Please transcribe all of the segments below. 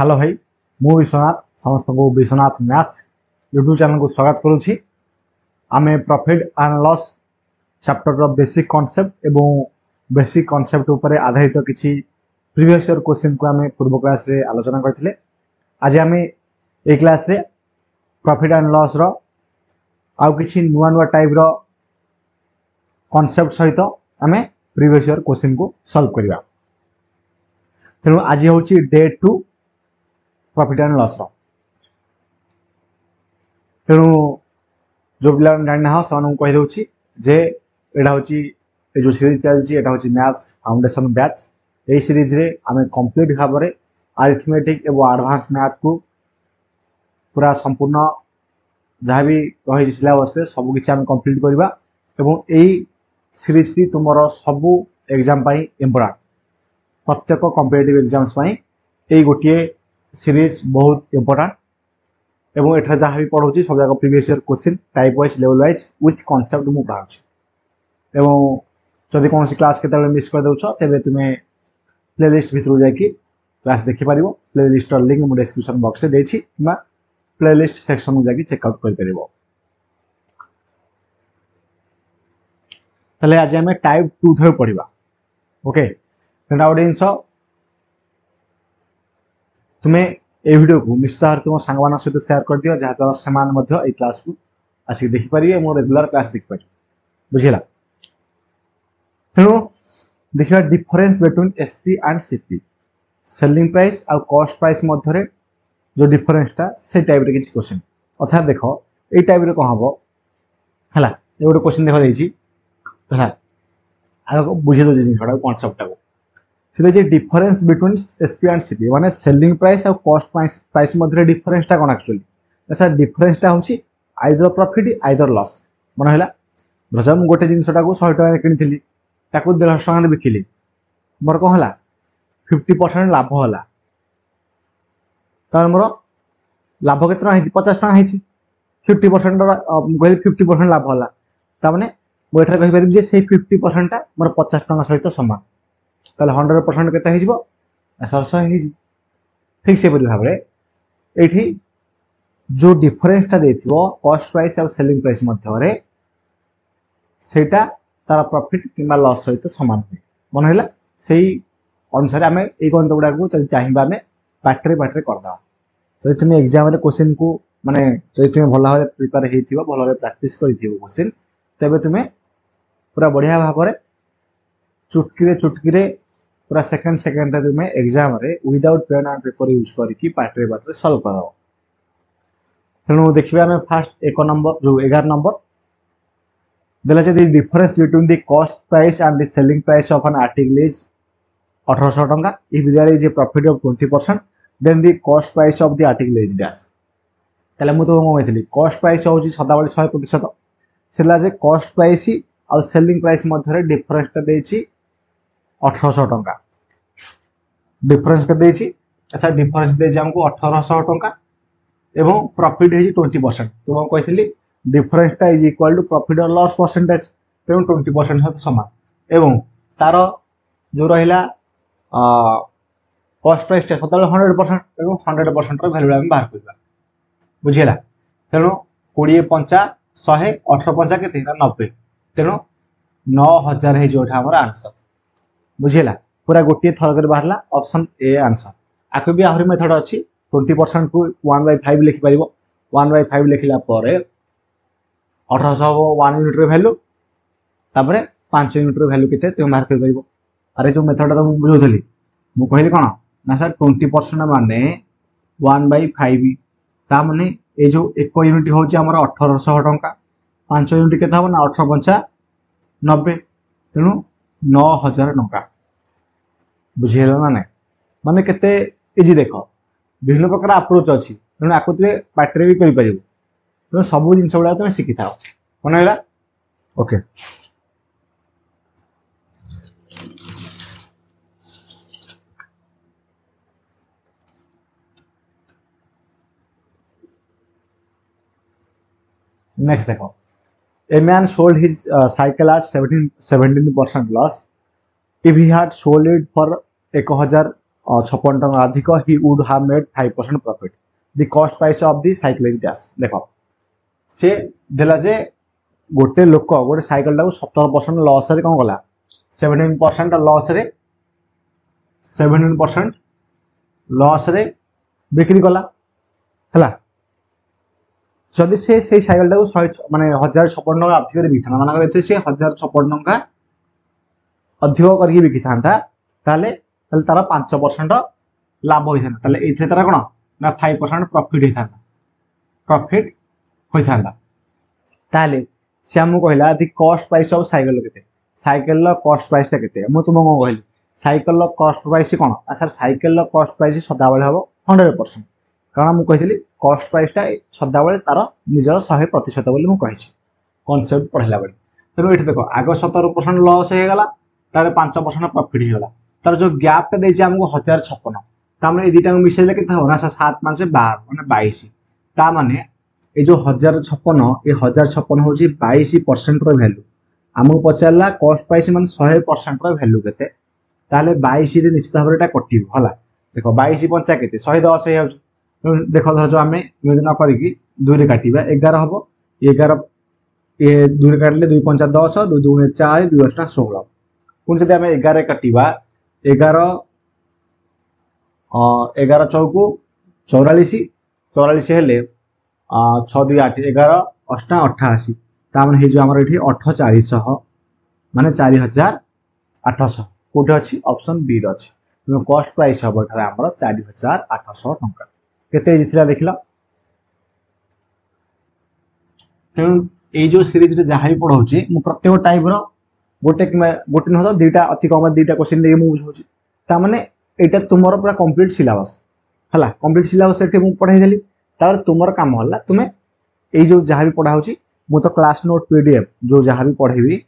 Hello भाई मु विश्वनाथ समस्त को विश्वनाथ मैथ्स यूट्यूब चैनल को स्वागत करुच्ची। आमे profit and loss chapter basic concept एवं बेसिक कॉन्सेप्ट ऊपर आधारित किसी प्रीवियस ईयर क्वेश्चन को आमे पूर्व क्लास रे आलोचना करथिले। आज आमे ए क्लास रे प्रॉफिट एंड लॉस रो आउ किसी नुआ नुआ टाइप रो कॉन्सेप्ट सहित आमे प्रीवियस ईयर क्वेश्चन को सॉल्व करबा। तेणु आज होची डे 2 प्रॉफिट एंड लॉस रो। तेणु जो पिला जानि ना से कहि दउची जे एटा होची ए जो सीरीज चलची एटा होची मैथ्स फाउंडेशन बैच। ए सीरीज रे आमे कंप्लीट भाबरे अरिथमेटिक एवं एडवांस मैथ को पूरा संपूर्ण जहाँ भी रही सिलेबस रे सब किछि आमे कंप्लीट करबा एवं एई सीरीज टी तुमरो सबु एग्जाम पाई इंपोर्टेंट प्रत्येक कॉम्पिटिटिव एग्जाम्स पाई एई गोटिए सीरीज बहुत इंपोर्टेंट एवं एठा जहाँ भी पढ़ाऊँ सब जाक previous year question type wise level wise with concept मु पढ़ाऊँ। एवं जदि कौन क्लास के मिस कर दउछ तेबे तुमे प्लेलिस्ट भितर जाकि क्लास देखि परिबो। प्लेलिस्ट लिंक मु डिस्क्रिप्शन बॉक्स रे देछि किबा प्लेलिस्ट सेक्शन में जाकि चेक आउट कर परिबो। तले आज हमें टाइप 2 थर पढ़िबा। ओके तेना ओडे जिंस तुम्हें ए वीडियो को निश्चित भाव तुम सांग सहित शेयर कर दियो जहाँद्वारा से क्लास को आसिक देखिपारे मो रेगुलर क्लास देखिपारे बुझेगा। तेणु देखा difference between SP and CP selling price और कॉस्ट प्राइस मध्य जो डिफरेंसटा से टाइप रे किछि क्वेश्चन अर्थात देख ए टाइप रे कह हबो हला ए गोटे क्वेश्चन देखा देछि हला आगो बुझे दो जिनिसटा कांसेप्टटा को से difference between SP and CP माने सेलिंग प्राइस और कॉस्ट प्राइस मध्य डिफरेंसटा कोन एक्चुअली ऐसा डिफरेंसटा होछि आइदर प्रॉफिट आइदर लॉस मन हैला धर मु गोटे जिनिसटा को 100 टका किनिथिली ताकू 150 टका बिकिली मोर कोन हला 50% लाभ होला तार मोर लाभ केतना है 50 टका है 50% कहली 50% लाभ होला ता माने मु एठा कहि परिबि जे से 50% टा मोर 50 टका सहित समान ताले 100% केते हिजबो 700 हिजबो। ठीक से परि भाबरे एठी जो डिफरेंस ता देथिबो कॉस्ट प्राइस और सेलिंग प्राइस मध्य रे सेटा तार प्रॉफिट किबा लॉस सहित समान है मन हैला सेही अनुसार आमे ए गणित गुडा को चाहिबा आमे पाटरे करदा। जदि तुम एग्जाम रे क्वेश्चन को माने जदि तुम भल भाबरे प्रिपेयर हेथिबो भल भाबरे प्रैक्टिस करिथिबो क्वेश्चन तबे तुमे पूरा बढ़िया भाबरे चुटकी पूरा सेकंड तुम एग्जाम रे without pen and paper use करके पाटरे सॉल्व कर दो। तेणु देखिए आम फास्ट 1 नंबर जो 11 नंबर देला जे difference between the cost price and the selling price of an article is 1800 टंका if there is a profit of 20% then the cost price of the article is dash. तले मु तो कहथि cost price होची सदाबली 100% सेला जे कॉस्ट प्राइस और सेलिंग प्राइस मध्य डिफरेंस ता देछि 1800 टंका डिफरेंस के देछि ऐसा डिफरेंस देछि हमको 1800 टंका एवं प्रॉफिट है 20%। तो हम कहथि डिफरेंस ता इज इक्वल टू प्रॉफिट और लॉस परसेंटेज तेणु 20% सहित समान एवं तार जो रहिला कॉस्ट प्राइस ता सदाबले 100% एवं 100% रो वैल्यू हम बाहर करबा बुझिला। तेणु 20 5 100 18 5 केते 90 तेणु 9000 है जोठा हमर आंसर बुझिला। पूरा गोटे थर कर बाहरला ऑप्शन ए आंसर। आकु भी आहुरी मेथड अछि 20% को 1/5 लिखि परिबो 1/5 लिखिला परे 1800 1 यूनिट रे वैल्यू तापरे 5 यूनिट रे वैल्यू केते ते मार्क कर परिबो। अरे जो मेथड त बुझौथली मु कहली कोन ना सर 20% माने 1/5 ता माने ए जो 1 यूनिट होची हमर 1800 टंका 5 यूनिट केते हो ना 18 5 90 तेणु 9000 टंका बुझेलो ना नहीं माने केते इजी देख विभिन्न प्रकार अप्रोच अछि तेणु आकु तुमे पाटरे भी करि परिबो तेणु सब जिंस गुडा तुमे शिखि थाओ मन हैला। ओके नेक्स्ट देखो a man sold his cycle at 17% loss if he had sold it for 1000 56 टका अधिक he would have made 5% profit the cost price of the cycle is dash देखो से देला जे गोटे लोक गोटे साइकिल टाको 17% लॉस रे कोन गला 17% लॉस रे 17% लॉस रे बिक्री कला हला जदि से साइकिल टाको 100 माने 1056 टका अधिक रे बिकथा माने कहते से 1056 टका अधिक करके बिकी था ताले तार 5% लाभ होता ताले एथे तार कोन ना 5% प्रॉफिट होता प्रॉफिट होता ताले से हमको कहला the cost price of cycle केते साइकिल लो कॉस्ट प्राइस ता केते मु तुमको कहली साइकिल लो कॉस्ट प्राइस कोन आ सर साइकिल लो कॉस्ट प्राइस सदा बेले हबो 100% कारण मु कहितली कॉस्ट प्राइस ता सदा बेले तार निजर 100% बोली मु कहिछि कांसेप्ट पढला बेले तनो एठी देखो आगो 17% लॉस हे गला तारे 5% प्रॉफिट हे गला तार जो गैप ता देछि हमको 1056 ता माने ए दुटा मिसेले केते हो ना 7 5 से 12 माने 22 ता माने ए जो 1056 ए 1056 होची 22% रो वैल्यू हमको पचारला कॉस्ट प्राइस मान 100% रो वैल्यू केते ताले 22 रे निश्चित भाबरे एटा कटिबो हला देखो 22 पंचा केते 110 हे आउछ देखो धर जो आमे इमेज न करी की 2 रे काटिबा 11 हबो 11 ए 2 रे काटले 2 पंचा 10 2 2 4 2 8 16 पुन से आमे 11 रे काटिबा 11 11 चौको 44 44 हेले 6 2 8 11 8 88 ता माने हे जो हमर एठी 8 400 माने 4800 कोठे अछि ऑप्शन बी रो अछि तो कॉस्ट प्राइस हबो थारे हमर 4800 टंका केते जिथिला देखिला तेनु ए जो सीरीज रे जहा भी पढौची मु प्रत्येक टाइप रो गोटे न हो दुटा अति कम दुटा क्वेश्चन दे मु बुझौची ता माने एटा तुमरो पूरा कंप्लीट सिलेबस हला कंप्लीट सिलेबस एठी मु पढाई देली तार तुमर काम हला तुमे ए जो जहा भी पढा होची मु तो क्लास नोट पीडीएफ जो जहा भी पढेबी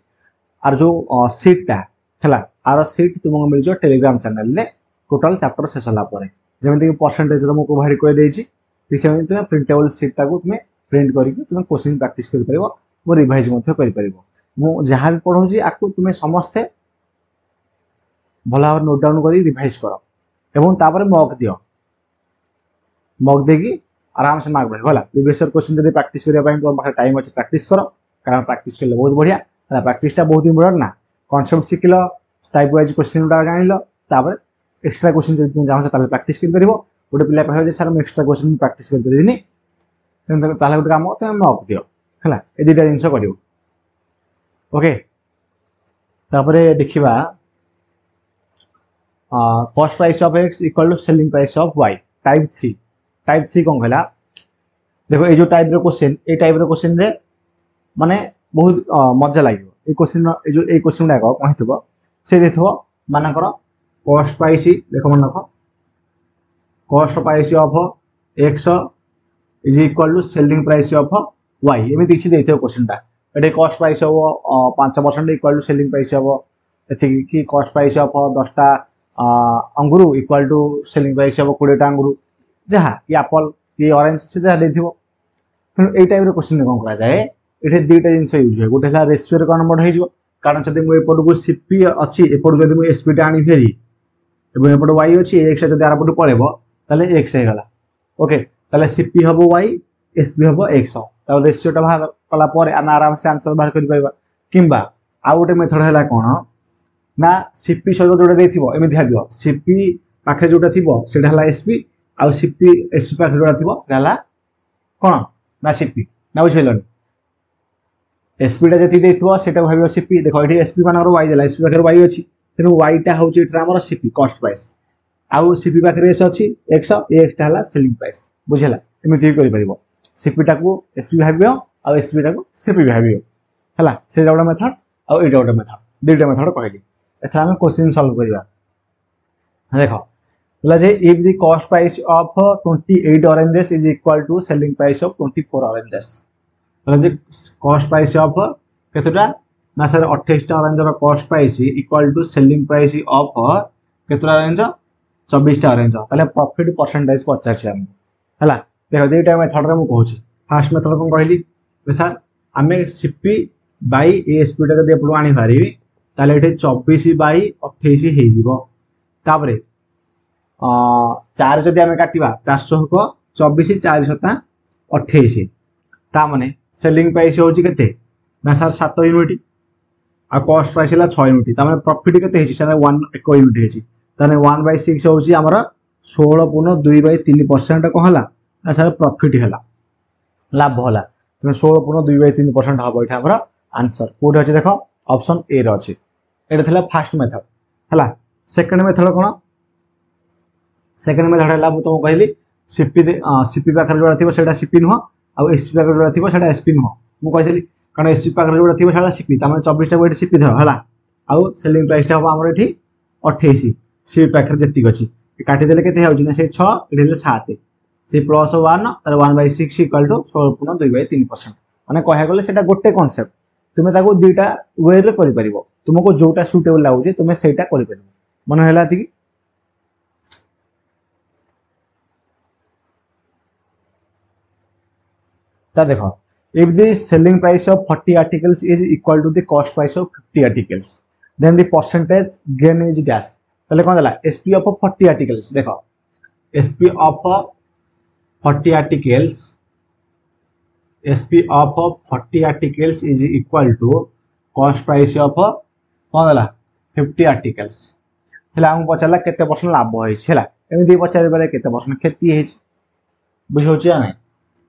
आर जो सीट ता हला आर सीट तुमको मिल जो टेलीग्राम चैनल ले टोटल चैप्टर शेष होला परे जेमति कि परसेंटेज रो मु प्रोवाइड कर देछि पिसे तुमे प्रिंटेबल सीट ता को तुमे प्रिंट करके तुमे क्वेश्चन प्रैक्टिस कर परिबो वो रिवाइज मध्ये कर परिबो मु जहा भी पढौची आकु तुमे समस्ते भला नोट डाउन करी रिवाइज करो एवं तापर मॉक दियो मॉक देगी आराम से मार्क भला प्रीवियस ईयर क्वेश्चन जदी प्रैक्टिस करिया पई तो टाइम अछि प्रैक्टिस करो कारण प्रैक्टिस करले बहुत बढ़िया है प्रैक्टिस ता बहुत इंपोर्टेंट ना कांसेप्ट सिखिलो टाइप वाइज क्वेश्चन उडा जानिलो तापर एक्स्ट्रा क्वेश्चन जदी तुम जाहो ताले प्रैक्टिस कर परिबो गोटे पिला कहयो जे सर हम एक्स्ट्रा क्वेश्चन प्रैक्टिस कर परिबिनी तेन ताले गोटे काम तो मॉक दियो हला ए दुटा जिंस करियो ओके तापर देखिबा cost price of x equal to selling price of y type 3 कोन कहला देखो ए जो टाइप रो क्वेश्चन ए टाइप रो क्वेश्चन रे माने बहुत मजा लागियो ए क्वेश्चन ए जो ए क्वेश्चन डा को कहितबो से देथबो मानकर कॉस्ट प्राइस देखो मानक cost price of x is equal to selling price of y एमे दिछि देथबो क्वेश्चन डा एटे cost price of 5% equal to selling price of एथि की कॉस्ट प्राइस ऑफ 10 टा अंगुरु equal to selling price of 20 टा अंगुरु जहा ये एप्पल ये ऑरेंज से जहा देथिबो तो ए टाइप रो क्वेश्चन कोन करा जाए एठे दुटा जिंस यूज है गोटे हला रेशियो रे कन्वर्ट हो जिवो कारण जदि मु एपड को सीपी अछि एपड जदि मु एसपी टा आनी फेरी एबो एपड y अछि x जदि आरपड पळेबो ताले x हे गला ओके ताले सीपी हबो y एसपी हबो x ता रेशियो टा बाहर कला पर हम आराम से आंसर बाहर करि पाइबा किंबा आ गोटे मेथड हला कोन ना सीपी सहित जोडे देथिबो एमि ध्याबियो सीपी पाखे जोटा थिबो सेटा हला एसपी आ सीपी एसपी पाखे जोडा थिबो हला कोन ना सीपी ना बुझिलनी एसपी टा जति देथिबो सेटा भाबियो सीपी देखो एठी एसपी मानर y देला एसपी पाखे y अछि तेनु y टा होची एठरा हमर सीपी कॉस्ट प्राइस आ सीपी पाखे एस अछि x x टा हला सेलिंग प्राइस बुझिला एमिति करि परिबो सीपी टा को एसपी भाबियो आ एसपी टा को सीपी भाबियो हला से जोडा मेथड आ एटा गोटे मेथड दुटा मेथड कहली एथरा हम क्वेश्चन सॉल्व करिवा देखो बोला जे if the cost price of 28 oranges is equal to selling price of 24 oranges बोला जे कॉस्ट प्राइस ऑफ केतरा ना सर 28 टा ऑरेंज रो cost price equal to selling price of केतरा ऑरेंज 24 टा ऑरेंज ताले प्रॉफिट परसेंटेज पचार छै हम हला देखो दुटा मेथड रे मु कहूची फर्स्ट मेथड कोन कहली सर हमें सीपी बाय एएसपी टा जदि अपडू आनी भारी ताले एठे 24 बाय 28 हे जिवो तापरे चार जदि आम काटा 400 को 24 4 7 28 ता माने सेलिंग प्राइस हूँ के ना सर 7 यूनिट आ कॉस्ट प्राइस है 6 यूनिट तार प्रॉफिट के सर 1 यूनिट है 1/6 हूँ आमर 16.2/3% कौन है ना सर प्रॉफिट है लाभ है तेनाली 16.2/3% हम ये आमर आंसर कौटे अच्छे देख ऑप्शन ए रही ये फास्ट मेथड है सेकेंड मेथड कौन सेकेंड मेथड है तुमको कहली सीपी पाखे जोड़ा थी सीपी नुह आउ एसपी पाखे जोड़ा थी एसपी नुह मुझे कारण एसपी पाखे जोड़ा थी सीपी तमें 24 टा ये सीपी धर है आउ सेलिंग प्राइस हम आम ये 28 सीपी पाखे जी अच्छी काटिदेले के से 6 ये 7 से प्लस 1 तार 1/6 इक्वल टू 16.2/3% मैंने कह गले गोटे कनसेप्ट तुम्हें ताको दुईटा वे कर तुमको जोटा सुटेबल लगुचे तुम्हें सेटा कर मन है देख if the selling price of 40 articles is equal to the cost price of 50 articles then the percentage gain is dash तले कौन दला SP of 40 articles देखो SP of 40 articles SP of 40 articles is equal to cost price of कौन दला 50 articles तले हम पचारला केते percent लाभ होइछ हैला एमिति पचारि बारे केते परसेंट क्षति हेछ बुझौछ या नै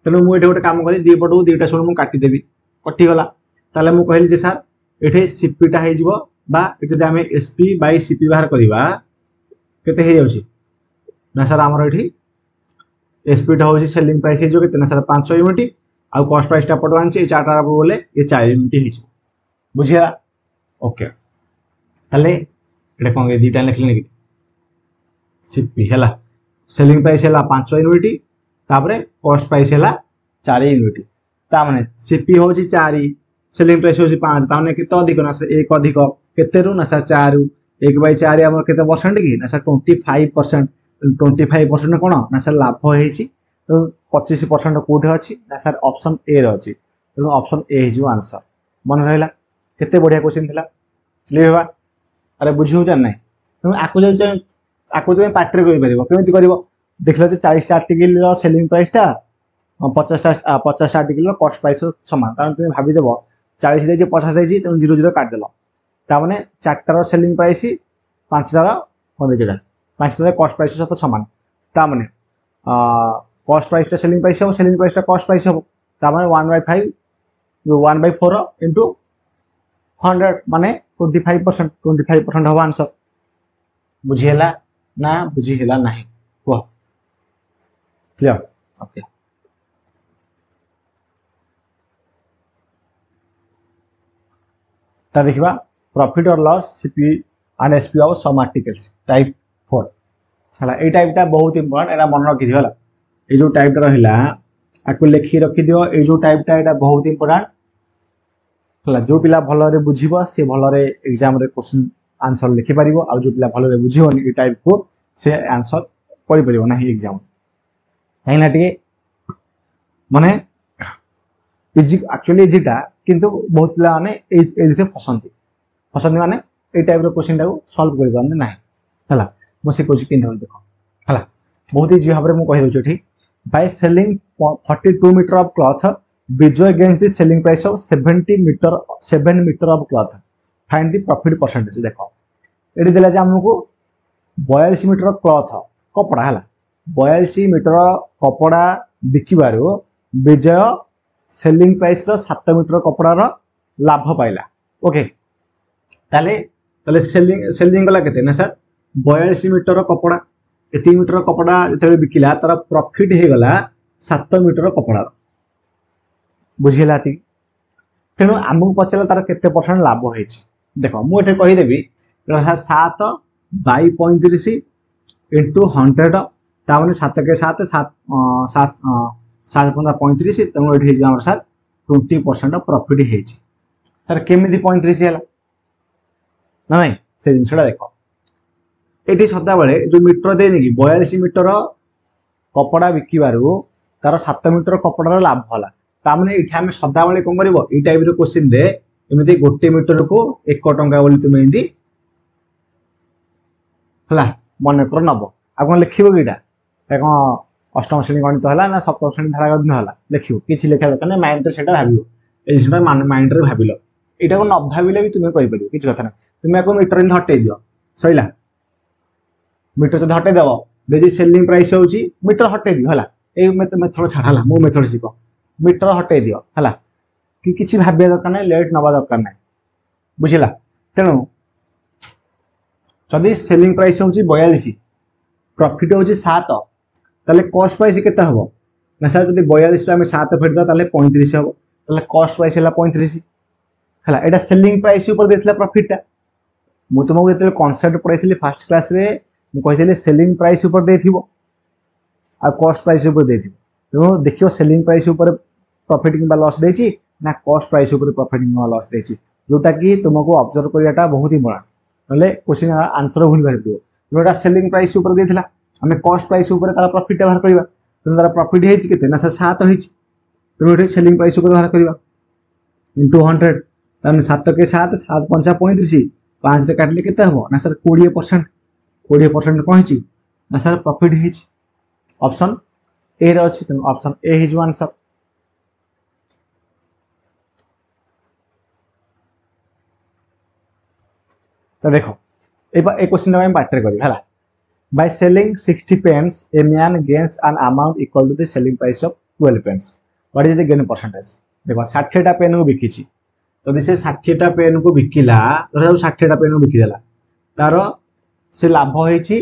तेणु मुझे गोटे कम करी दी पटू दुईटा शून्य मुझे काटिदेवी कटिगला ताले मु कहली जे सर ये सीपीटा होदी आम एसपी बै सीपी बाहर करवा केते हो ना सर आमर ये एसपीटा हूँ सेलिंग प्राइस हो सर 5 यूनिट आउ कॉस्ट प्राइसटा पटू आनी चार्टा बोले ये 4 यूनिट हो बुझीगला ओके ताले कौन दुईटा लिखले कि सीपी है सेलिंग प्राइस है 5 यूनिट तापरे कॉस्ट प्राइस है 4 यूनिट ताने सीपी हूँ 4 सेलिंग प्राइस हूँ 5 ताने केते अधिक ना सर 1 अधिक केते ना सर 4 1/4 आम केते परसेंट कि ना सर 25% 25% कौन ना सर लाभ होती तेणु 25% कौटे अच्छी ना सर ऑप्शन ए रही तेणु ऑप्शन ए हो आंसर मन रहा केते बढ़िया क्वेश्चन था क्लियर है अरे बुझे ना तेणु आपको तुम पार्टी कर देख लो 40 आर्टिकल सेलिंग प्राइसटा 50 आर्टिकल कॉस्ट प्राइस सामान कारण तुम भावीदेव 40 देजी 50 देजी तेणु 0 0 काटिदेल ताने 4टार सेलिंग प्राइस 5टार कौन देटा 5टार कॉस्ट प्राइस सहित सामान ताने कॉस्ट प्राइसटा सेलिंग प्राइस हम सेलिंग प्राइसटा कॉस्ट प्राइस हम ताने 1/5 1/4 इंटू 100 माने 25% हम आंसर बुझीला ना बुझीला ना कह क्लियर ओके ता देखिबा प्रॉफिट और loss CP and SP of some articles type 4 हला ए टाइपटा बहुत इंपोर्टेंट एरा मन रखि दियो हला ए जो टाइपटा रहिला आकु लिखि रखि दियो ए जो टाइपटा एटा बहुत इंपोर्टेंट हला जो पिला भलरे बुझिबो से भलरे एग्जाम रे क्वेश्चन आंसर लिखि परिबो आ जो पिला भलरे बुझिबोनी ए टाइप को से आंसर करि परिबो नाही एग्जाम कहीं माने इजी एक्चुअली इजीटा किंतु बहुत पिला माने ए फसंती माने ए टाइप रो क्वेश्चन टाको सॉल्व करि पारंती नाही हला मो से कोची किंतु देखो हला बहुत इजी भाबरे मु कहि दोछु ठीक by selling 42 metre of cloth विजय against the selling price of 7 metre of cloth find the profit percentage देखो एडी देला जे हमको 42 मीटर क्लॉथ कपड़ा हला 42 मीटर कपड़ा बिकिबार विजय सेलिंग प्राइस 7 मीटर कपड़ार लाभ पाइला ओके ताले ताले सेलिंग गला केते ना सर 42 मीटर कपड़ा 3 मीटर कपड़ा जो बिकिला तार प्रॉफिट हो गला 7 मीटर कपड़ार बुझीला तेणु आमको पचारा तार केते परसेंट लाभ होई देखो मुझे कहीदेवी 7/35 इंटू 100 ताने 7 के 7 7 7/35 तेणु ये सर 20% प्रॉफिट है सर केमी 35 है ना नहीं से जिनसा देख ये सदा बेले जो मीटर देनी कि 42 मीटर कपड़ा बिकबार तार 7 मीटर कपड़ार लाभ है ताने ये आम सदा बेले कौन कर टाइप क्वेश्चन एमती गोटे मीटर को 1 टंका बोली तुम एमती है मन कर नब आ कौन लिखिबो कीटा कौन अष्टम श्रेणी गणित है ना सप्तम श्रेणी धारा गणित है लिखिबो किछि लिखा दरकार नै माइंड रे सेटा भाबिबो ए जिसटा माइंड रे भाबिलो एटा को न भाबिले भी तुमे कहि परिबो किछि कथा नै तुमे को मीटर इन हटै दियो सइला मीटर जब हटै देबो जे सेलिंग प्राइस होउची मीटर हटै दियो हला ए मेथड छाड़ हला मो मेथड सिको मीटर हटै दियो हला कि किछि भाबिया दरकार नै लेट नबा दरकार नै बुझिला तेनु जदि सेलिंग प्राइस होउची 42 प्रॉफिट होउची 7 ताले कॉस्ट प्राइस केते हबो ना सर जदि 42 आमे 7 फेड दा ताले 35 हबो ताले कॉस्ट प्राइस हला 35 हला एटा सेलिंग प्राइस ऊपर देथिला प्रॉफिट ता मु तुमको जेते कांसेप्ट पढाइथिली फर्स्ट क्लास रे मु कहिथिली सेलिंग प्राइस ऊपर देथिबो आ कॉस्ट प्राइस ऊपर देथिबो तो देखियो सेलिंग प्राइस ऊपर प्रॉफिट किबा लॉस देछि ना कॉस्ट प्राइस ऊपर प्रॉफिट किबा लॉस देछि जोटा कि तुमको ऑब्जर्व करियाटा बहुत ही बड़ा नले क्वेश्चन आंसर भूल कर दियो जोटा सेलिंग प्राइस ऊपर देथिला हमें कॉस्ट प्राइस ऊपर तार प्रॉफिट बाहर करबा तुम तार प्रॉफिट हेछि केते ना सर 7 हेछि तुम एठी सेलिंग प्राइस ऊपर बाहर करबा इनटू 100 तने 7 के 7 7 5 35 5 रे काटले केते हबो ना सर 20% कोन हेछि ना सर प्रॉफिट हेछि ऑप्शन ए रे अछि तुम ऑप्शन ए हिज आंसर तो देखो ए क्वेश्चन हम पार्ट रे करी हला by selling 60 pence a man gains an amount equal to the selling price of 12 pence what is the gain percentage देखो 60 टा पेन को बिकिछि तो दिसे 60 टा पेन को बिकिला धर 60 टा पेन को बिकि देला तारो से लाभ होइछि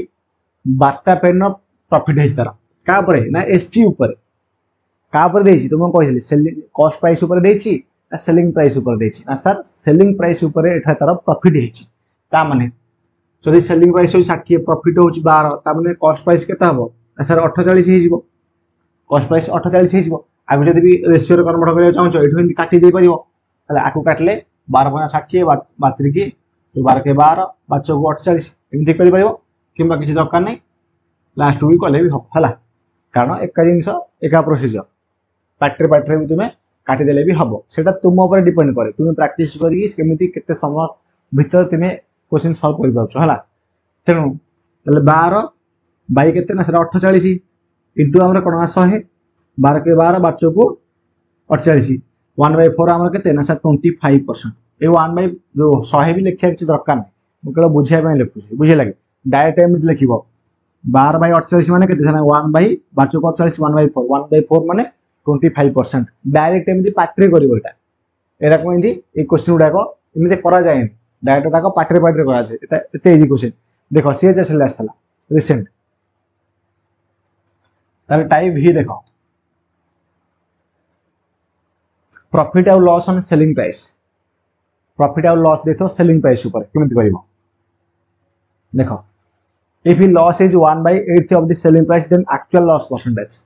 12 टा पेन प्रॉफिट हेछि तारो का परे ना एसपी ऊपर का पर देछि तुम कहिसली सेलिंग कॉस्ट प्राइस ऊपर देछि ना सेलिंग प्राइस ऊपर देछि ना सर सेलिंग प्राइस ऊपर एठा तारो प्रॉफिट हेछि ता माने जदि सेलिंग प्राइस 60 प्रॉफिट होछि 12 ता माने कॉस्ट प्राइस केता हबो सर 48 हे जिवो कॉस्ट प्राइस 48 हे जिवो आगु जदि भी रेशियो रे कन्वर्ट करिया चाहौ एठो हिंदी काटी दे परिबो हला आकु काटले 12 गुणा 60 बात्री की 12 के 12 5 को 48 एमति करि परिबो किंबा किछि दरकार नै लास्ट वीक कले भी हो हला कारण एका जिंस एका प्रोसीजर पाट्रे भी तुमे काटी देले भी हबो सेटा तुम ऊपर डिपेंड करे तुमे प्रैक्टिस करी केमिति केते समय भीतर तुमे क्वेश्चन सॉल्व करि पाछो हला तेनु तले 12 बाई केते ना सर 48 इनटू हमर कोना 100 12 के 12 बच्चों को 48 1/4 हमर केते ना सर 25% ए 1 बाय जो 100 भी लिखिया किछ दरकार नै मकलो बुझिया पय लिखुछी बुझे लागे डायरेक्ट एमि लिखिबो 12/48 माने केते सना 1 बाय बच्चों को 48 1/4 1/4 माने 25% डायरेक्ट एमि पाट्रे करिवो एटा एरा को इंदी ए क्वेश्चन उडा को इमे करा जाय डायरेक्ट ताको पाट्रे करा जाय एते इजी क्वेश्चन देखो सीएचएस ले आस्तला रिसेंट तार टाइप ही देखो प्रॉफिट और loss on selling price profit और लॉस देखो सेलिंग प्राइस ऊपर केमिति करिवो देखो if the loss is 1/8 of the selling price then actual loss percentage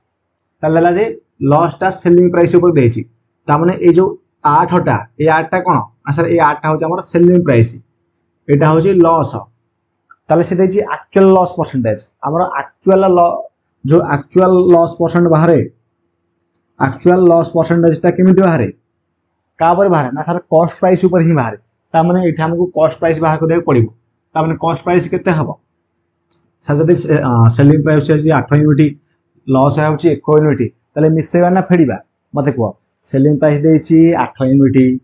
तालेला जे लॉस टा सेलिंग प्राइस ऊपर देछि ता माने ए जो 8 टा ए 8 टा कोन आ सर ए 8 टा हो हमर सेलिंग प्राइस एटा हो जे लॉस ताले से देछि एक्चुअल लॉस परसेंटेज हमर एक्चुअल जो एक्चुअल लॉस परसेंट बाहरे एक्चुअल लॉस परसेंटेज ता केमिति बाहरे का पर बाहरे ना सर कॉस्ट प्राइस ऊपर ही बाहरे ता माने एठा हमको कॉस्ट प्राइस बाहर करबे पड़िबो ता माने कॉस्ट प्राइस केते हबो सर जदि सेलिंग प्राइस छै 8 यूनिट लॉस होउची 1 यूनिट ताले मिसेबा ना फेडिबा मते को सेलिंग प्राइस देछि 8 यूनिट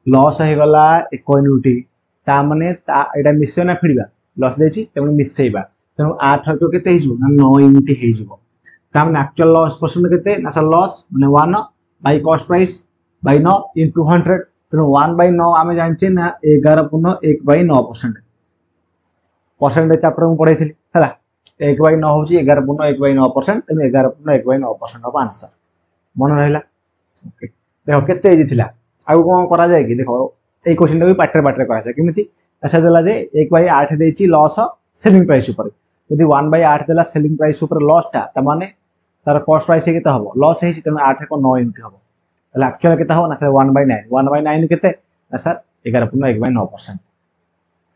लॉस हे गला 1 यूनिट ता माने ता एटा मिसे ना फेडिबा लॉस देछि तमने मिसेबा तेनु 8 को केते हे ना 9 यूनिट हे जिवो ता माने एक्चुअल लॉस परसेंट केते ना सर लॉस माने 1 by cost price by 9 into 100 तेनु 1/9 आमे जानचे ना 11.1/9% परसेंटेज चैप्टर में पढाई थिली हला 1/9 होची 11.1/9% तेनु 11.1/9% ऑफ आंसर मन रहला ओके देखो केते इजी थिला आगु कोन करा जाय कि देखो ए क्वेश्चन भी पाट्रे करा जाय केमिति ऐसा देला जे 1/8 देछि लॉस सेलिंग प्राइस ऊपर यदि 1/8 देला सेलिंग प्राइस ऊपर लॉस ता त माने तार कॉस्ट प्राइस केते हबो लॉस हेछि त 8 को 9 यूनिट हबो तले एक्चुअल केते हबो ना सर 1/9 केते ना सर 11.1/9%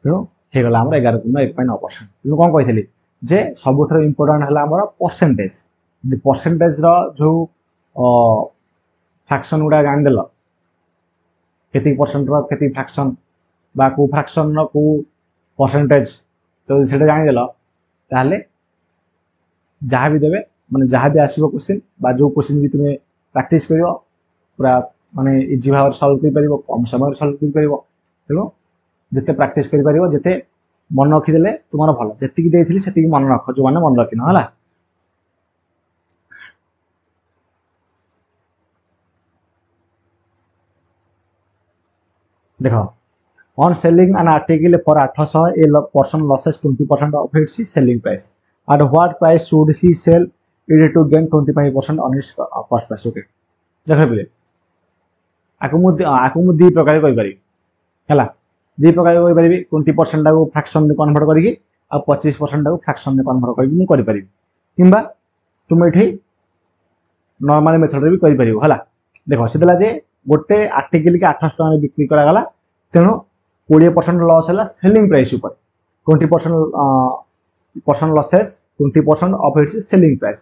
तो हे गला हमर 11.1/9% तु कोन कहिथली जे सबुठर इंपोर्टेंट हला हमर परसेंटेज द परसेंटेज रो जो फ्रैक्शन उडा जान देलो केति परसेंट रो केति फ्रैक्शन बा को फ्रैक्शन रो को परसेंटेज जदि सेटा जानि देलो ताले जहाँ भी देवे माने जहाँ भी आसो क्वेश्चन बा जो क्वेश्चन भी तुम्हें प्रैक्टिस कर पूरा माने इजी भाव सल्व कर पारिबो कम समय सल्व कर पारिबो तेणु जिते प्रैक्टिस कर पारिबो जिते मन रखिदेले तुमार भल जेतिकी देइथिली सेतिकी मन रख जो माने मन रखिन हला देखो on selling an article for 800 a person losses 20% of its selling price at what price should he sell it to gain 25% on its cost price okay देखो बोले आकु मु दी प्रकार कहि पारि हला दी प्रकार कहि पारि 20% टा को फ्रैक्शन में कन्वर्ट करिकि आ 25% टा को फ्रैक्शन में कन्वर्ट करिकि मु करि पारि किंबा तुम एठी नॉर्मल मेथड रे भी करि पारिबो हला देखो सेदला जे गोटे आर्टिकल के 800 टका में बिक्री करा गला तेणु 20% लॉस है सेलिंग प्राइस ऊपर 20% losses 20% of its selling price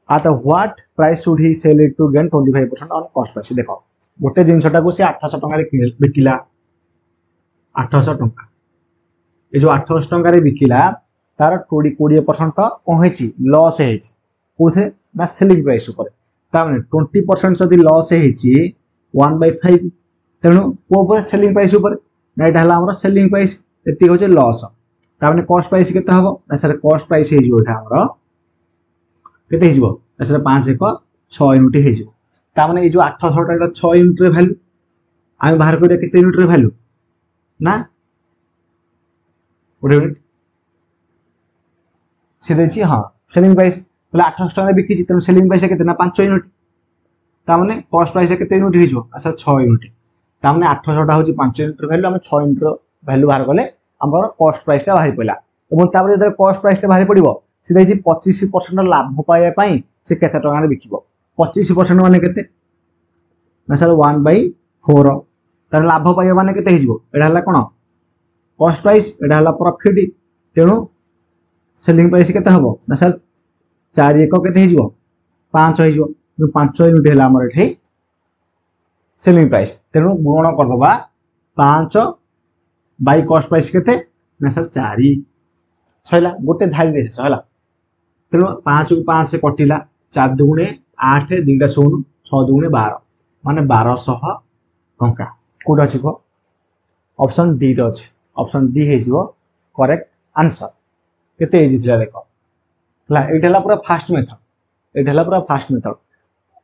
at what price should he sell it to gain 25% on cost price देखो गोटे जिनसटा को से 800 टका रे बिकिला 800 टका ए जो 800 टका रे बिकिला तार 20% पहुंची लॉस है कोथे ना सेलिंग प्राइस ऊपर ता माने 20% जदी लॉस है 1/5 तेणु को सेलिंग प्राइस ऊपर ना एटा हला हमर सेलिंग प्राइस एति हो जे लॉस ता माने कॉस्ट प्राइस केते हबो ना सर कॉस्ट प्राइस हे जो एटा हमर केते हे जो ना सर 5 1 6 यूनिट हे जो ता माने ए जो 800 टा 6 यूनिट रे वैल्यू आमे बाहर करिया केते यूनिट रे वैल्यू ना ओडे यूनिट से देछि हां सेलिंग प्राइस बोले 800 टका बिकी जितन सेलिंग प्राइस केते ना 5 यूनिट ता माने कॉस्ट प्राइस केते यूनिट हे जो अच्छा 6 यूनिट तामने 800 टा होची 5 यूनिट वैल्यू हम 6 यूनिट वैल्यू बाहर गले हमर कॉस्ट प्राइस टा बाहर पइला एवं तापर जदर कॉस्ट प्राइस टा बाहर पड़िबो सिधै जी 25% लाभ पाया पई से केते टका रे बिकिबो 25% माने केते ना सर 1/4 तार लाभ पाया माने केते हिजबो एडा हला कोन कॉस्ट प्राइस एडा हला प्रॉफिट तेणु सेलिंग प्राइस केते हबो ना सर 4 1 केते हिजबो 5 हिजबो 5 यूनिट हला हमर एठै सेलिंग प्राइस तेणु गुण कर दबा 5 बाय कॉस्ट प्राइस केते ना सर 4 सइला गोटे धारी दे सइला तेणु 5 को 5 से कटिला 4 दुगुणे 8 2टा 16 6 दुगुणे 12 माने 1200 टंका कोड अछि को ऑप्शन डी रो अछि ऑप्शन डी हे जिवो करेक्ट आंसर केते इजी थिला देखो ला एठला पूरा फास्ट मेथड एठला पूरा फास्ट मेथड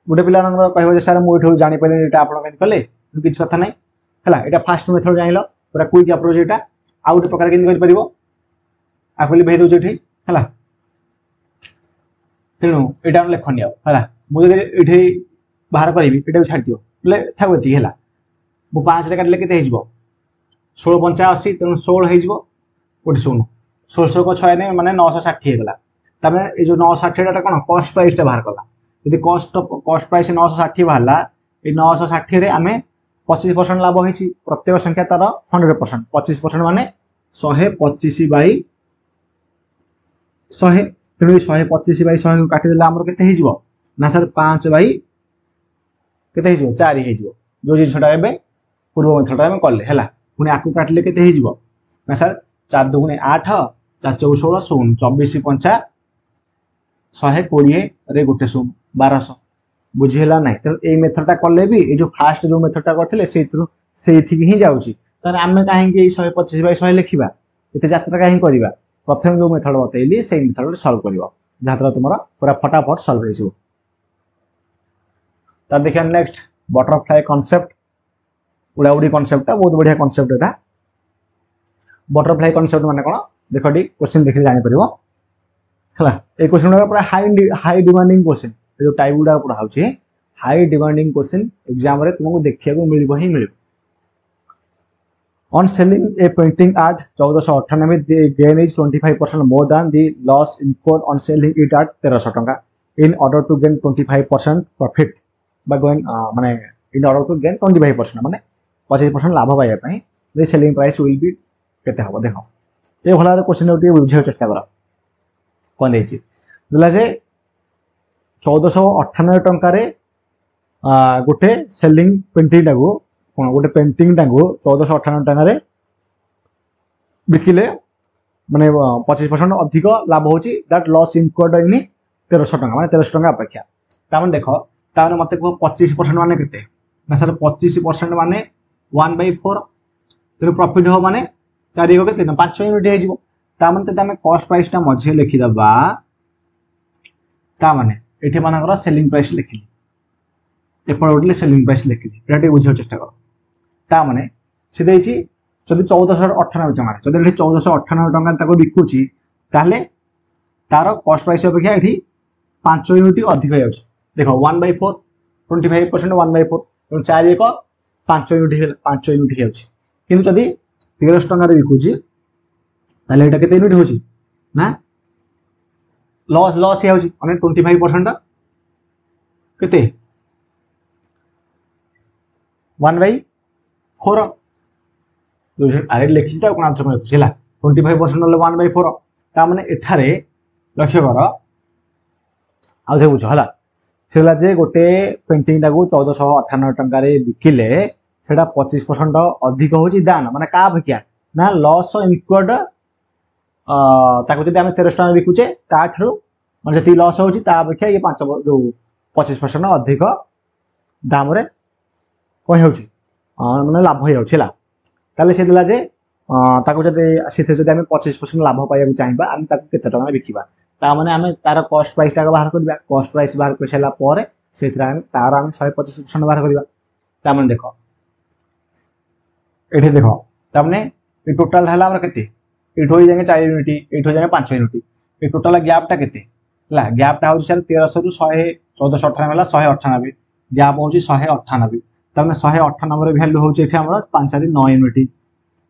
गोटे पिला कहबो जे सर मु एठो जानि पले एटा आपण केन कले किछ कथा नै हला एटा फास्ट मेथड जानिलो पूरा क्विक अप्रोच एटा आ गोटे प्रकार केन करि परिबो आखली भेद दउ जेठी हला तेणु एटा लेखनी आ हला मु जदि एठी बाहर करिवि एटा छाड़ दियो ले थागोती हला मु 5 रे काटले केते हेजबो 16 85 तेणु 16 हेजबो गोटे 16 1600 को 6 ने माने 960 हे गला तबे ए जो 960 टा कोन कॉस्ट प्राइस टा बाहर कला यदि कॉस्ट प्राइस 960 बाहरला ए 960 रे आमे 25% लाभ होईची प्रत्येक संख्या तार 100% 25% माने 125 बाई 100 तेणु 125 बाई 100 को काटी देला हमर केते हेजबो ना सर 5 बाई केते हेजबो 4 हेजबो जो जिनसटा एबे पूर्व मेथड में करले हला पुनी आकु काटले केते हेजबो ना सर 4 दुगुणे 8 4 4 16 16 24 5 120 रे गोटे 1200 बुझिला नै त ए मेथडटा करले भी ए जो फास्ट जो मेथडटा करथिले सेथि ही जाउची त आमे काहे कि 125 बाय 100 लिखिबा एते यात्रा काहे करिबा प्रथम जो मेथड बतैली से मेथड सॉल्व करिवो जात्रा तुमरा पूरा फटाफट सॉल्व होइसो त देखिया नेक्स्ट बटरफ्लाई कांसेप्ट उड़ाउड़ी कांसेप्ट बहुत बढ़िया कांसेप्ट एटा बटरफ्लाई कांसेप्ट माने कोन देखो डी क्वेश्चन देखि जानि परिबो हला ए क्वेश्चन पूरा हाई डिमांडिंग क्वेश्चन जो टाइप गुडा पूरा होची हाई डिमांडिंग क्वेश्चन एग्जाम रे तुमको देखिया को मिलिबो ही मिलिबो on selling a painting at 1498 the gain is 25% more than the loss incurred on selling it at 1300 टंका in order to gain 25% profit by going माने in order to gain 25% माने 25% लाभ पाया पई the selling price will be केते हबो देखो ते भला क्वेश्चन उठी बुझियो चेष्टा करा कोन देछि दला जे 1498 टंका रे गोटे सेलिंग पेंटिंग टाको कोन गोटे पेंटिंग टाको 1498 टंका रे बिकिले माने 25% अधिक लाभ होची दैट लॉस इनकर्ड इन 1300 टंका माने 1300 टंका अपेक्षा तामन देखो तामन मते को 25% माने केते ना सर 25% माने 1/4 तेरे प्रॉफिट हो माने 4 को केते 5 यूनिट हे जिवो तामन ते हमें कॉस्ट प्राइस टा मझे लिखि दबा ता माने एठी मानकर सेलिंग प्राइस लिखिली एपण उठले सेलिंग प्राइस लिखिली एटा बुझियो चेष्टा कर ता माने से देछि जदि 1498 टंका जदि एठी 1498 टंका ताको बिकुची ताले तार कॉस्ट प्राइस अपेक्षा एठी 5 यूनिट अधिक हो जाउछ देखो 1/4 25% 1/4 तो 4 एक 5 यूनिट हो जाउछ किंतु जदि 1300 टंका रे बिकुची ताले एटा केते यूनिट होची ना लॉस लॉस हे होची माने 25% केते 1/4 जो आरे लिखि ता कोन आंसर में बुझिला 25% ले 1/4 ता माने एठारे लक्ष्य कर आउ थे बुझ हला सेला जे गोटे पेंटिंग टाको 1498 टंका रे बिकिले सेटा 25% अधिक होची दान माने का अपेक्षा ना लॉस इनकर्ड ताको जदि हम 1300 टंका बिकुचे ता ठरो माने जति लॉस होची ता अपेक्षा ये 5 जो 25% अधिक दाम रे कोइ होची माने लाभ होय होछिला ताले से दिला जे ताको जदि सेथे जदि हम 25% लाभ पाइबा चाहिबा हम ताको केते टंका बिकिबा ता माने हम तार कॉस्ट प्राइस टाका बाहर करबा कॉस्ट प्राइस बाहर करसला परे सेथरा हम तार हम 125% बाहर करबा ता माने देखो एठी देखो ता माने ए टोटल हला हमर केते एठ हो जाएंगे 4 यूनिट एठ हो जाएंगे 5 यूनिट ए टोटल गैप टा केते ला गैप टा हो सर 1300 रु 100 1498 वाला 198 गैप हो 198 तमे 198 रे वैल्यू हो एठी हमर 5 4 9 यूनिट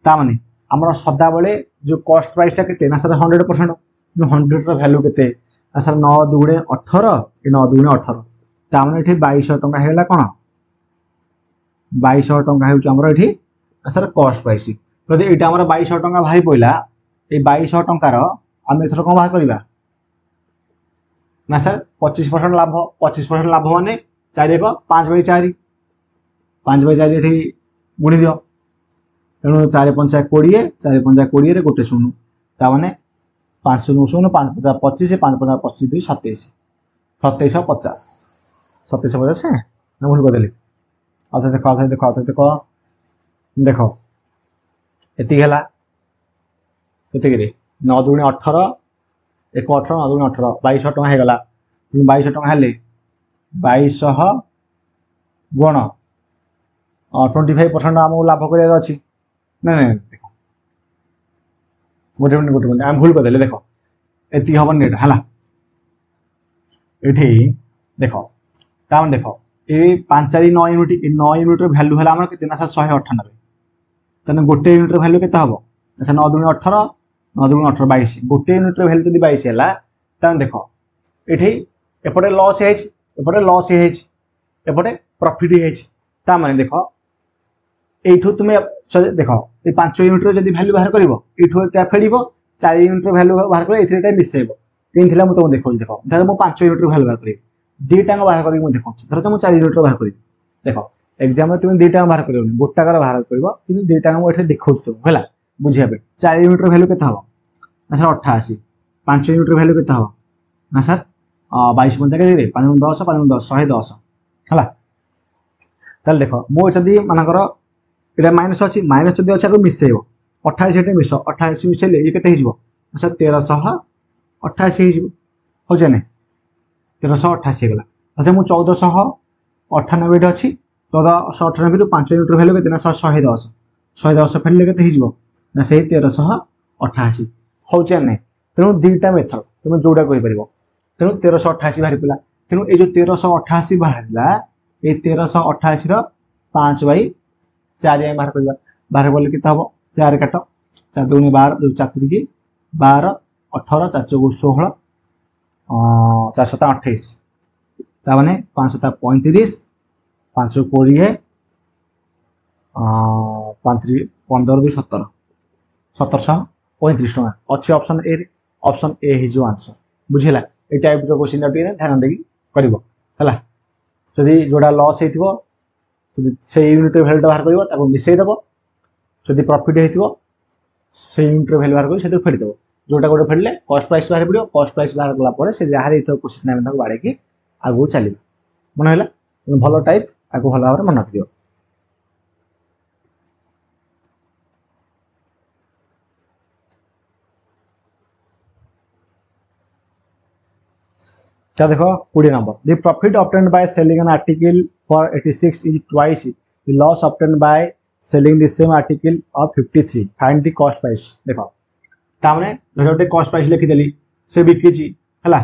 ता माने हमर सदा बेले जो कॉस्ट प्राइस टा केते ना सर 100% 100 रो वैल्यू केते ना सर 9 दुगुणे 18 ए 9 दुगुणे 18 ता माने एठी 2200 टंका हेला कोन 2200 टंका हेउ हमर एठी सर कॉस्ट प्राइस जदि एटा हमर 2200 टंका भाई पइला ए 2200 टंका रो हम एथर कोन बाहर करबा ना सर 25% लाभ 25% लाभ माने 4 एक 5/4 5/4 एठी गुणी दियो तेणु 4 5 20 4 5 20 रे गोटे शून्य ता माने 5 शून्य शून्य 5 50 25 5 50 25 2 27 2750 2750 है ना भूल कर देली आथे देखो देखो एति गेला केते गिरे 9 दुगुणे 18 1 18 9 दुगुणे 18 2200 टका हे गला 2200 टका हेले 2200 गुण 25% आम लाभ कर अच्छी ना ना देखो गोटे मिनट आम भूल करदे देखो एति हम नेट है ये देखो ताम देखो ये 5 4 9 यूनिट 9 यूनिट वैल्यू है कितना सर 198 तेना गोटे यूनिट वैल्यू के अच्छा 9 दुगुणे 18 9 दुगुणे 18 22 गोटे यूनिट वैल्यू जब 22 है ताम देखो ये एपटे लॉस एपटे लॉस एपटे प्रॉफिट ता माने देखो एठो तुम देखो ये 5 यूनिट जब वैल्यू बाहर कर फेड़ 4 यूनिट वैल्यू बाहर कर एटा मिसेब कहीं मैं तुम देखो देखो धर मुझे 5 यूनिट वैल्यू बाहर करी 2 टाँग बाहर कर देखो धर तुम 4 यूनिट बाहर करी देखो एग्जाम में तुम 2 टाँग बाहर कर गोटाकर बाहर कर 2 टाँग मुझे देखा तुमको है बुझे 4 यूनिट वैल्यू के ना सर 88 5 यूनिट वैल्यू के ना सर 22 5 10 5 10 110 है ताल देखो मो जदि मानकर एटा माइनस अच्छी माइनस जदि अच्छे आपको मिसेब 28 ये मिस 28 मिसेले ये केते हिजबो सर 1388 हो जाने 1388 गला अच्छा मु 1498 अच्छी 1498 रु 5 यूनिट वैल्यू केते ना 110 110 फेरले केते हिजबो ना से 1388 हो जाने तेणु दुईटा मेथड तुम जोड़ा कहि परिबो तेणु 1388 बाहर पिला तेणु ए जो 1388 बाहरला ए 1388 रो 5/4 बाहर करबा बाहर बोले कितना हम 4 काट 4 दुगुणे 12 जो 4 की 12 18 4 चौक 16 4 7 28 ता माने 5 7 35 5 20 5 15 2 17 1735 टका अच्छे ऑप्शन ए हिज आंसर बुझिला ए टाइप रो क्वेश्चन ध्यान देकी करबो हला जदि जोड़ा लॉस हेतिबो से यूनिट वैल्यू बाहर कर मिसई देव जदि प्रॉफिट हो यूनिट वैल्यू बाहर कर फेरी देव जोटा गोटे फेरले कॉस्ट प्राइस बाहर पड़ो कॉस्ट प्राइस बाहर गला पर से जहाँ देइथो क्वेश्चन आमे ताको बाड़े की आगु चलिबा मन हैला भलो टाइप आगु भलो भाବରେ मन रखिदियो क्या देखो 20 number the profit obtained by selling an article for 86 is twice the loss obtained by selling the same article of 53 find the cost price देखो तामने गोटे कॉस्ट प्राइस लिखि देली से बिकी छी हला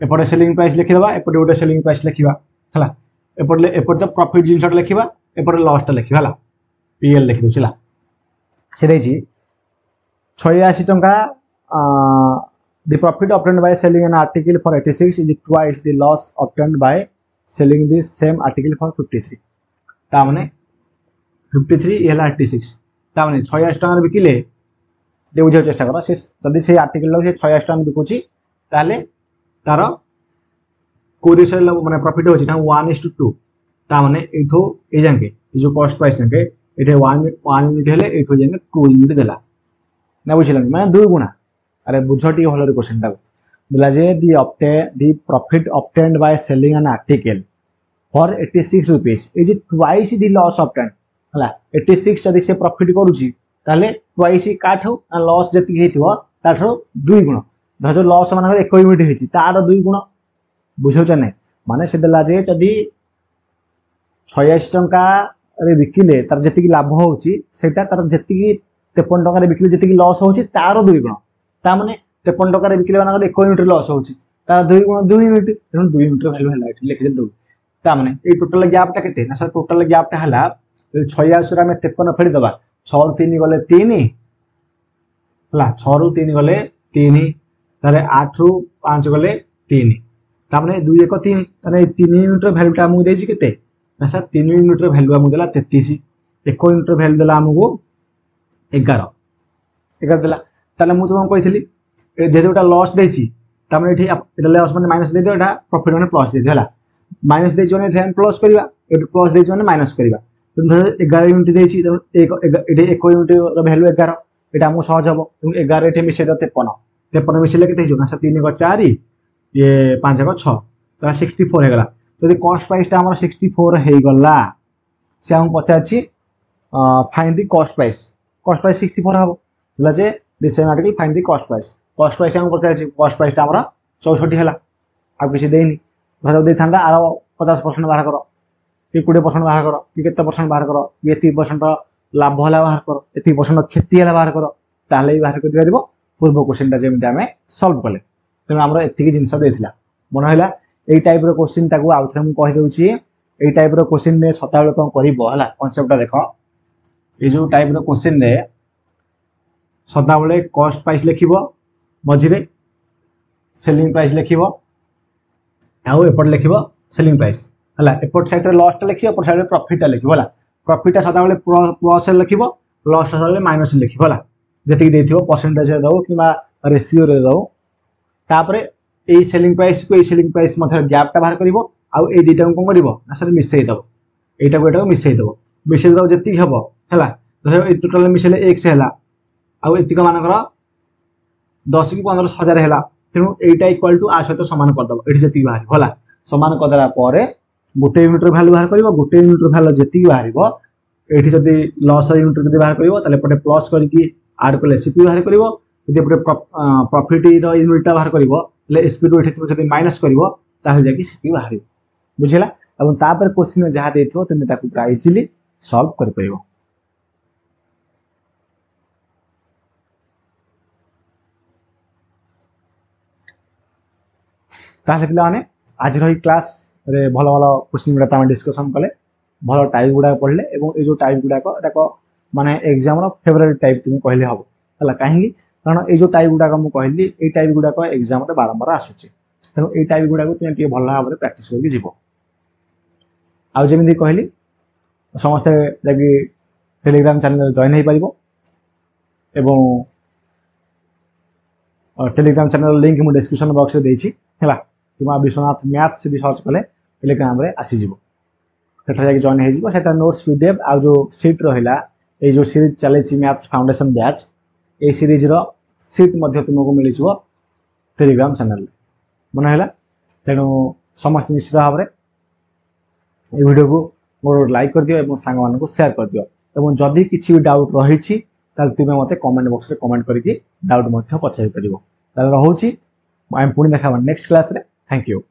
एपटे सेलिंग प्राइस लिखि देबा एपटे गोटे सेलिंग प्राइस लिखिबा हला एपटे तो प्रॉफिट जिनसट लिखिबा एपटे लॉस टा लिखिबा हला पीएल लिखि दोछला से देछि 86 टंका the profit obtained by selling an article for 86 is twice the loss obtained by selling the same article for 53 तामने 53 एला 86 तामने 86 टंका बिकिले दे बुझे चेष्टा करो से जदी से आर्टिकल से 86 टंका बिकुची ताले तार को रेशियो माने प्रॉफिट होची ना 1:2 तामने एठो ए जांके ए जो कॉस्ट प्राइस जांके एठे 1 यूनिट हेले एठो जांके 2 यूनिट देला ना बुझिलन माने 2 गुणा अरे बुझटी हलर क्वेश्चन टा दिला जे दी profit obtained by selling an article for 86 rupees is twice the loss obtained हला 86 जदी से प्रॉफिट करूची ताले twice काठो आ लॉस जति हेतिबो ताठो 2 गुण धजो लॉस मानकर 1 यूनिट हेची तार 2 गुण बुझौ चने माने से दिला जे जदी 86 टंका रे बिकिले तार जति लाभ होउची सेटा तार जति 53 टंका रे बिकिले जति लॉस होउची तार 2 गुण ता माने 53 टका रे बिकिले मानकर 1 यूनिट लॉस होउची तार 2 गुण 2 यूनिट तेन 2 यूनिट वैल्यू हला एठी लिखि दे ता माने ए टोटल गैप टा केते ना सर टोटल गैप टा हला 86 रा में 53 फेडी दबा 6 रु 3 गले 3 हला 6 रु 3 गले 3 तारे 8 रु 5 गले 3 ता माने 2 1 3 तारे 3 यूनिट वैल्यू टा हमु देछि केते ना सर 3 यूनिट वैल्यू हमु देला 33 1 यूनिट वैल्यू देला हमु 11 11 देला ताले मु तुम कहितली जेते ओटा लॉस देछि तामे एठी एटा लॉस माने माइनस दे दियो एटा प्रॉफिट माने प्लस दे दियो हला माइनस देछि माने एटा प्लस करबा एटा प्लस देछि माने माइनस करबा तो 11 यूनिट देछि तो एटा 1 यूनिट रो वैल्यू 11 एटा हमु सहज हबो 11 एठी मिसे दते 53 मिसेले केते हिजो ना 3 को 4 ये 5 को 6 तो 64 हे गला जदी कॉस्ट प्राइस ता हमर 64 हे गला से हम पचाछि फाइंड द कॉस्ट प्राइस 64 हबो ला जे the same article find the cost price हम पचाछि कॉस्ट प्राइस ता हमरा 64 हला आ किछि देइनी धर दे थांदा आरो 50% बाहर करो कि 20% बाहर करो कि केते परसेंट बाहर करो ये 30% लाभ हला बाहर करो ये 30% क्षति हला बाहर करो ताले बाहर कर दिबो पूर्व क्वेश्चन ता जेमते हमें सॉल्व करले तेन हमरा एतिकी जिंस देथिला मन हला एई टाइप रो क्वेश्चन ताको आउथरे हम कहि देउची एई टाइप रो क्वेश्चन में सताबेले कोन करिवो हला कांसेप्ट ता देखो ए जो टाइप रो क्वेश्चन रे सदा बेले कॉस्ट प्राइस लिखिबो मझिरे सेलिंग प्राइस लिखिबो आउ एपट लिखिबो सेलिंग प्राइस हला एपट साइड रे लॉस ता लिखिबो एपट साइड रे प्रॉफिट ता लिखिबो हला प्रॉफिट ता सदा बेले प्लस लिखिबो लॉस ता सदा बेले माइनस लिखिबो हला जति देथिबो परसेंटेज रे दउ किबा रेशियो रे दउ तापरे ए सेलिंग प्राइस को ए सेलिंग प्राइस मध्ये गैप ता बाहर करिवो आउ ए दुटा को करिवो ना सर मिसै दउ एटा को मिसै दउ जति हबो हला धर ए टोटल मिसले 1 से हला आउ एतिक मानकर 10 की 15,000 हैला तेनु एटा इक्वल टू आ सहित समान कर दबो एठी जति बाहर होला समान कर देला पारे गोटे यूनिट वैल्यू बाहर करबो गोटे यूनिट वैल्यू जति बाहरबो एठी जति लॉस यूनिट जति बाहर करबो ताले पटे प्लस करके ऐड करले एसपी बाहर करबो जति पटे प्रॉफिट रो यूनिट बाहर करबो ले एसपी रो एठी जति माइनस करबो ताले जाकी सीपी बाहर बुझिला एवं तापर क्वेश्चन में जहा देथिबो तुमे ताकू प्राइजली सॉल्व कर परिबो ताले पिला माने आज रही क्लास रे भलो भलो क्वेश्चन गुडा तामे डिस्कशन कले भलो टाइप गुडा पढले एवं ए जो टाइप गुडा को एटाको माने एग्जाम रो फेवरेट टाइप तुम कहले हबो हला काहेकि कारण ए जो टाइप गुडा को मु कहली ए टाइप गुडा को एग्जाम रे बारंबार आसुची तनो ए टाइप गुडा को तुम के भलो भाबरे प्रैक्टिस करके जीवो आ जेमिति कहली समस्त जाकी टेलीग्राम चैनल जॉइन हे परिबो एवं टेलीग्राम चैनल लिंक मु डिस्क्रिप्शन बॉक्स रे देछि हला किमा विश्वनाथ मैथ्स से भी सर्च कले टेलीग्राम रे आसी जिवो सेटा जाके जॉइन हे जिवो सेटा नोट्स पीडीएफ आ जो सीट रहिला ए जो सीरीज चले छि मैथ्स फाउंडेशन बैच ए सीरीज रो सीट मध्य तुमको मिल जाव टेलीग्राम चैनल मन है। तेणु समस्त निश्चित भाव में ये वीडियो को मोर लाइक कर दियो एवं सांग मान को शेयर कर दियो एवं जदि किसी भी डाउट रही तुम्हें मते कमेंट बॉक्स रे कमेंट करके डाउट मध्य पचारि परिबो। ताले रहउची पुणी देखा नेक्स्ट क्लास रे। Thank you.